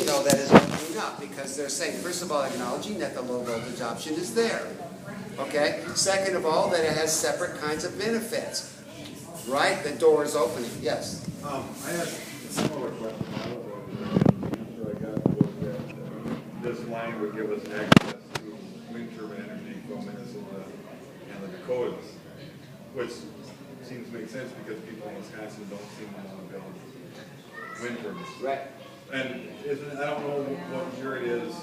know that is opening up because they're saying, first of all, acknowledging that the low voltage option is there. Okay? Second of all, that it has separate kinds of benefits. Right? The door is opening. Yes? I had a similar question. I was over there. The answer I got was that this line would give us access to wind turbine energy from Minnesota and the Dakotas, which seems to make sense because people in Wisconsin don't seem to want to build wind turbines. Right. And I don't know what year it is,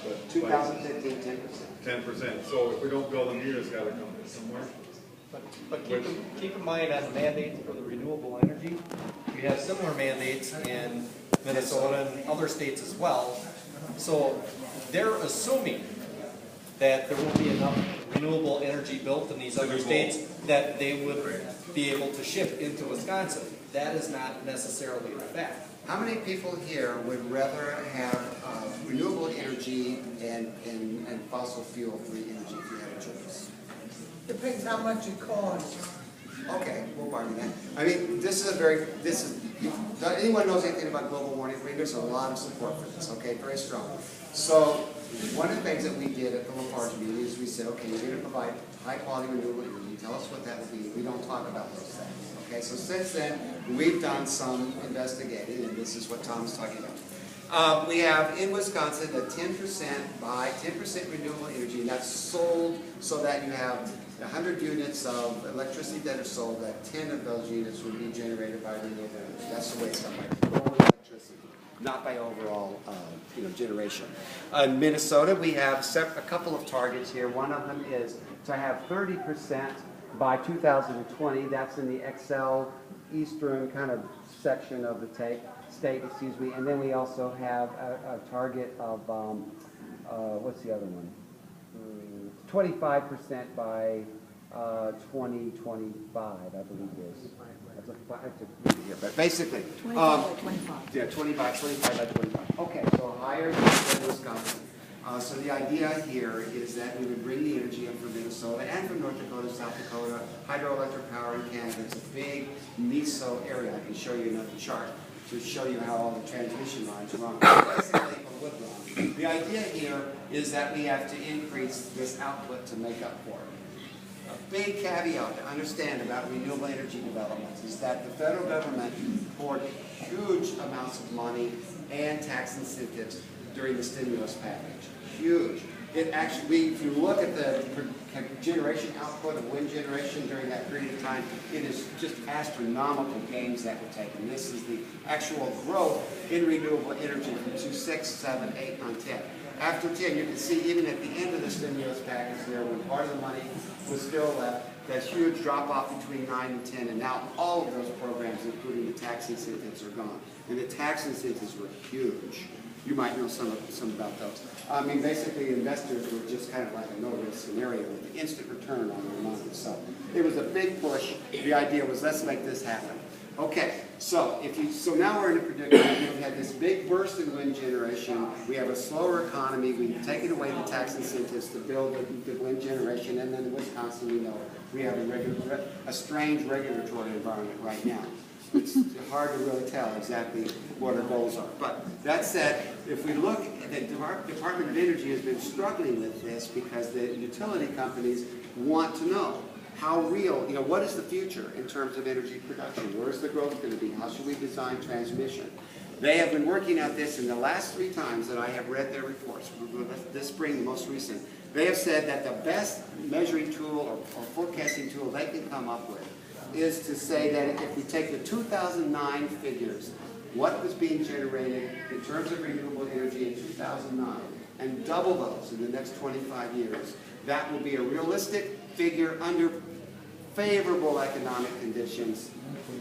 but 2015, 10%. 10%. So if we don't build them here, it's got to come from somewhere. But keep in mind on the mandates for the renewable energy, we have similar mandates in Minnesota and other states as well. So they're assuming that there will be enough renewable energy built in these other states that they would be able to ship into Wisconsin. That is not necessarily the fact. How many people here would rather have renewable energy and fossil fuel-free energy if you had a choice? Depends how much it costs. Okay, we'll bargain that. I mean, if anyone knows anything about global warming, there's a lot of support for this, okay, very strong. So, one of the things that we did at the Lafarge meeting is we said, okay, you're going to provide high-quality renewable energy. Tell us what that will be. We don't talk about those things, okay? So since then, we've done some investigating, and this is what Tom's talking about. We have in Wisconsin a 10% renewable energy, and that's sold so that you have 100 units of electricity that are sold, that 10 of those units would be generated by renewable energy. That's the way it's done, by total electricity, not by overall generation. In Minnesota, we have a couple of targets here. One of them is to have 30% by 2020. That's in the Excel eastern kind of section of the state, and then we also have a target of, what's the other one? 25% by 2025, I believe it is. But basically, 25 by 25. Yeah, 25 by 25. Okay, so higher than Wisconsin. So the idea here is that we would bring the energy in from Minnesota and from North Dakota, South Dakota, hydroelectric power in Canada. It's a big MISO area. I can show you another chart to show you how all the transmission lines run. Basically, or would run. The idea here is that we have to increase this output to make up for it. A big caveat to understand about renewable energy developments is that the federal government poured huge amounts of money and tax incentives during the stimulus package. Huge. It actually, if you look at the generation output of wind generation during that period of time, it is just astronomical gains that were taken. This is the actual growth in renewable energy from 2, 6, 7, 8, on 10. After 10, you can see even at the end of the stimulus package there, when part of the money was still left, that huge drop-off between 9 and 10, and now all of those programs, including the tax incentives, are gone. And the tax incentives were huge. You might know some about those. I mean, basically, investors were just kind of like a no-risk scenario with the instant return on their money. So it was a big push. The idea was, let's make this happen. Okay, so now we're in a predicament. We've had this big burst in wind generation. We have a slower economy. We've taken away the tax incentives to build the wind generation, and then in Wisconsin, we know we have a strange regulatory environment right now. It's hard to really tell exactly what our goals are. But that said, if we look, the Department of Energy has been struggling with this because the utility companies want to know how real, what is the future in terms of energy production? Where is the growth going to be? How should we design transmission? They have been working at this, in the last 3 times that I have read their reports, this spring, the most recent, they have said that the best measuring tool or forecasting tool they can come up with is to say that if we take the 2009 figures, what was being generated in terms of renewable energy in 2009, and double those in the next 25 years, that will be a realistic figure under favorable economic conditions,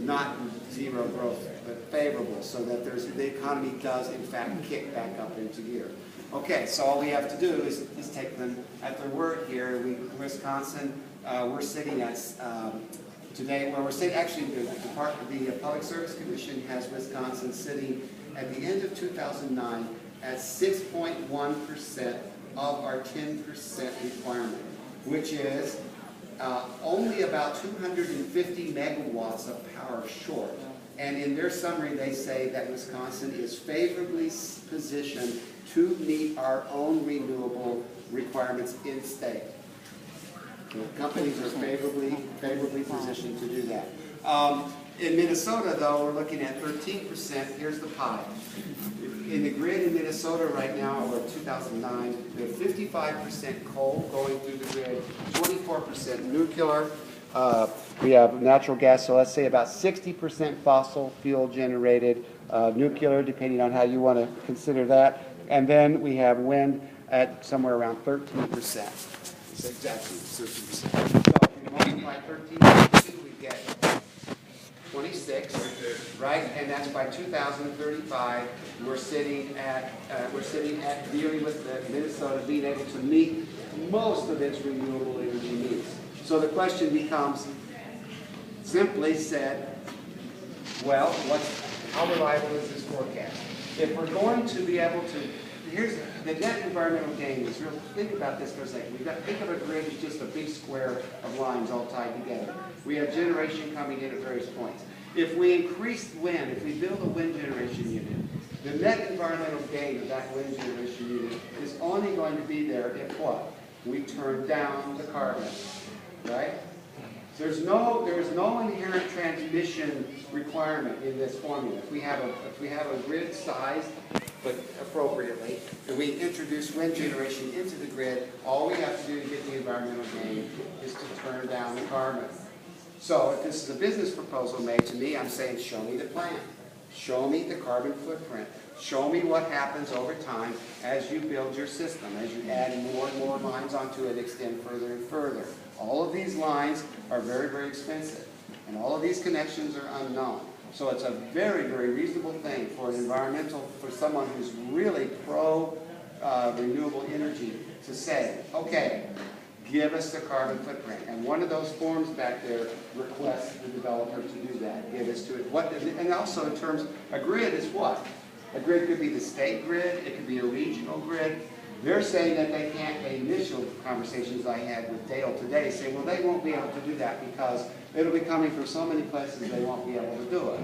not zero growth, but favorable, so that the economy does, in fact, kick back up into gear. Okay, so all we have to do is take them at their word here. Wisconsin, we're sitting at today, well, we're sitting, actually, the Public Service Commission has Wisconsin sitting at the end of 2009 at 6.1% of our 10% requirement, which is only about 250 megawatts of power short And in their summary, they say that Wisconsin is favorably positioned to meet our own renewable requirements in state. The companies are favorably positioned to do that. In Minnesota, though, we're looking at 13%. Here's the pie. In the grid in Minnesota right now, or 2009, we have 55% coal going through the grid, 24% nuclear. We have natural gas, so let's say about 60% fossil fuel generated, nuclear, depending on how you want to consider that. And then we have wind at somewhere around 13%. It's exactly 13%. So if you multiply 13 by 2, we get 26, right? And that's by 2035. We're sitting at dealing with Minnesota being able to meet most of its renewable energy needs. So the question becomes, simply said, well, how reliable is this forecast? If we're going to be able to, here's the net environmental gain is real. Think about this for a second. Think of a grid as just a big square of lines all tied together. We have generation coming in at various points. If we increase wind, if we build a wind generation unit, the net environmental gain of that wind generation unit is only going to be there if what? We turn down the carbon, right? There's no inherent transmission requirement in this formula. If we have a grid sized but appropriately, and we introduce wind generation into the grid, all we have to do to get the environmental gain is to turn down the carbon. So if this is a business proposal made to me, I'm saying show me the plan. Show me the carbon footprint. Show me what happens over time as you build your system, as you add more and more lines onto it, extend further and further. All of these lines are very, very expensive, and all of these connections are unknown. So it's a very, very reasonable thing for someone who's really pro renewable energy to say, okay, give us the carbon footprint. And one of those forms back there requests the developer to do that. Give us to it. And also in terms, a grid is what? A grid could be the state grid, it could be a regional grid. They're saying that they can't, the initial conversations I had with Dale today say, well, they won't be able to do that because it'll be coming from so many places they won't be able to do it.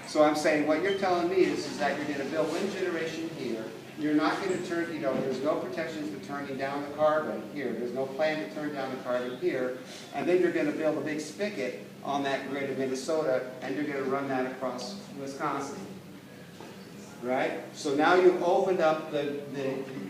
So I'm saying what you're telling me is that you're going to build wind generation here. You're not going to turn, there's no protections for turning down the carbon here. There's no plan to turn down the carbon here. And then you're going to build a big spigot on that grid in Minnesota, and you're going to run that across Wisconsin. Right? So now you've opened up the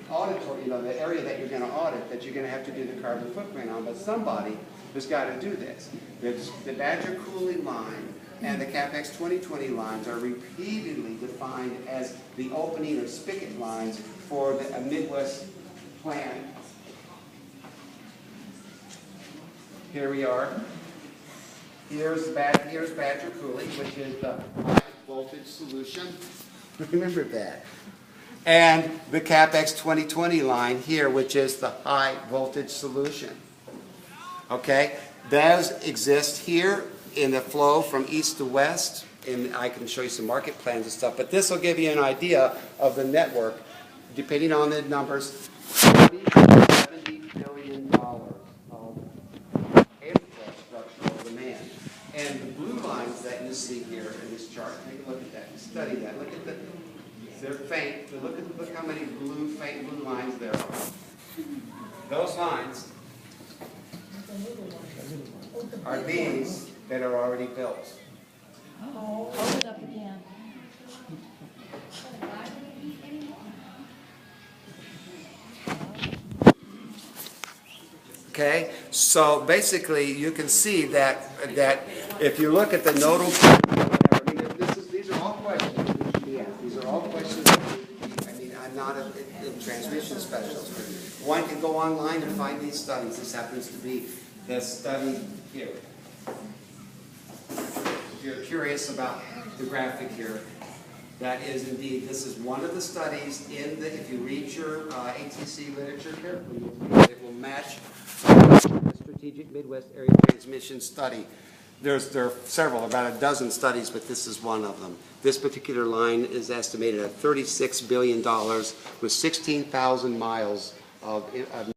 auditory, the area that you're going to audit, that you're going to have to do the carbon footprint on. But somebody has got to do this. The Badger Coulee line and the CapEx 2020 lines are repeatedly defined as the opening or spigot lines for a Midwest plan. Here we are. Here's Badger Coulee, which is the high voltage solution. Remember that. And the CapEx 2020 line here, which is the high voltage solution. Okay? Those exist here in the flow from east to west. And I can show you some market plans and stuff, but this will give you an idea of the network, depending on the numbers, $40 to $70 billion of infrastructural demand. And the blue lines that you see here in this chart, take a look at that, study that. Look at they're faint, but look how many faint blue lines there are. Those lines are these that are already built. Oh, hold it up again. Okay, so basically you can see that if you look at the nodal, these are all questions that should be asked. These are all questions. I'm not a transmission specialist. One can go online and find these studies. This happens to be the study here. If you're curious about the graphic here, that is indeed, this is one of the studies if you read your ATC literature carefully, it will match the Strategic Midwest Area Transmission Study. There are several, about a dozen studies, but this is one of them. This particular line is estimated at $36 billion with 16,000 miles of